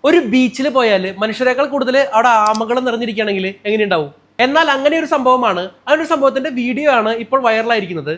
ഒരു ബീച്ചിൽ പോയാൽ മനുഷ്യരെക്കാൾ കൂടുതൽ അവിടെ ആമകൾ നിറഞ്ഞിരിക്കുകയാണെങ്കിൽ എങ്ങനെയുണ്ടാവും? എന്നാൽ അങ്ങനെ ഒരു സംഭവമാണ്. അങ്ങനെ ഒരു സംഭവത്തിന്റെ വീഡിയോ ആണ് ഇപ്പോൾ വൈറലായിരിക്കുന്നത്.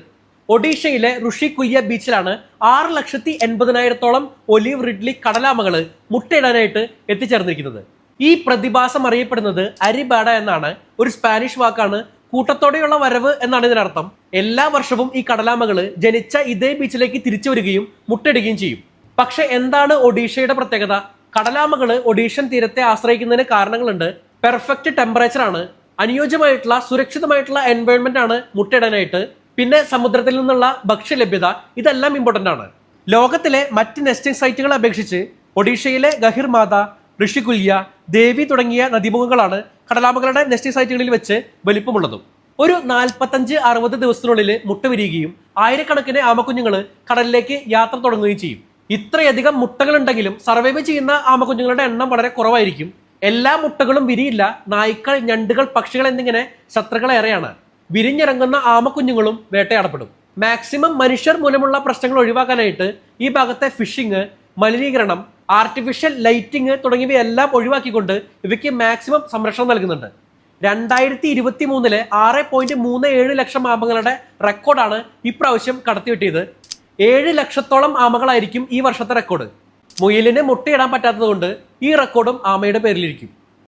ഒഡീഷയിലെ ഋഷികുല്യ ബീച്ചിലാണ് 6,80,000-ഓളം ഒലീവ് റിഡ്ലി കടലാമകൾ മുട്ടയിടാനായിട്ട് എത്തിച്ചേർന്നിരിക്കുന്നത്. ഈ പ്രതിഭാസം അറിയപ്പെടുന്നത് അരിബാഡ എന്നാണ്. ഒരു സ്പാനിഷ് വാക്കാണ്. കൂട്ടത്തോടെയുള്ള വരവ് എന്നാണ് ഇതിനർത്ഥം. എല്ലാ വർഷവും ഈ കടലാമകൾ ജനിച്ച ഇതേ ബീച്ചിലേക്ക് തിരിച്ചു വരികയും മുട്ടയിടുകയും ചെയ്യും. പക്ഷെ എന്താണ് ഒഡീഷയുടെ പ്രത്യേകത? കടലാമകൾ ഒഡീഷ്യൻ തീരത്തെ ആശ്രയിക്കുന്നതിന് കാരണങ്ങളുണ്ട്. പെർഫെക്റ്റ് ടെമ്പറേച്ചർ ആണ്, അനുയോജ്യമായിട്ടുള്ള സുരക്ഷിതമായിട്ടുള്ള എൻവയോൺമെന്റ് ആണ് മുട്ടയിടാനായിട്ട്, പിന്നെ സമുദ്രത്തിൽ നിന്നുള്ള ഭക്ഷ്യലഭ്യത, ഇതെല്ലാം ഇമ്പോർട്ടന്റ് ആണ്. ലോകത്തിലെ മറ്റ് നെസ്റ്റിംഗ് സൈറ്റുകളെ അപേക്ഷിച്ച് ഒഡീഷയിലെ ഗഹിർമാത, ഋഷികുല്യ, ദേവി തുടങ്ങിയ നദീമുഖങ്ങളാണ് കടലാമകളുടെ നെസ്റ്റിംഗ് സൈറ്റുകളിൽ വെച്ച് വലിപ്പമുള്ളതും. ഒരു 45-60 ദിവസത്തിനുള്ളിൽ മുട്ട വിരിയുകയും ആയിരക്കണക്കിന് ആമക്കുഞ്ഞുങ്ങൾ കടലിലേക്ക് യാത്ര തുടങ്ങുകയും ചെയ്യും. ഇത്രയധികം മുട്ടകൾ ഉണ്ടെങ്കിലും സർവൈവ് ചെയ്യുന്ന ആമക്കുഞ്ഞുങ്ങളുടെ എണ്ണം വളരെ കുറവായിരിക്കും. എല്ലാ മുട്ടകളും വിരിയില്ല. നായ്ക്കൾ, ഞണ്ടുകൾ, പക്ഷികൾ എന്നിങ്ങനെ ശത്രുക്കളേറെയാണ്. വിരിഞ്ഞിറങ്ങുന്ന ആമക്കുഞ്ഞുങ്ങളും വേട്ടയാടപ്പെടും. മാക്സിമം മനുഷ്യർ മൂലമുള്ള പ്രശ്നങ്ങൾ ഒഴിവാക്കാനായിട്ട് ഈ ഭാഗത്തെ ഫിഷിംഗ്, മലിനീകരണം, ആർട്ടിഫിഷ്യൽ ലൈറ്റിംഗ് തുടങ്ങിയവയെല്ലാം ഒഴിവാക്കിക്കൊണ്ട് ഇവയ്ക്ക് മാക്സിമം സംരക്ഷണം നൽകുന്നുണ്ട്. 2023 6.37 ലക്ഷം ആമകളുടെ റെക്കോർഡാണ് ഇപ്രാവശ്യം കടത്തിവെട്ടിയത്. 7 ലക്ഷത്തോളം ആമകളായിരിക്കും ഈ വർഷത്തെ റെക്കോർഡ്. മുയലിന് മുട്ടയിടാൻ പറ്റാത്തത് കൊണ്ട് ഈ റെക്കോർഡും ആമയുടെ പേരിലിരിക്കും.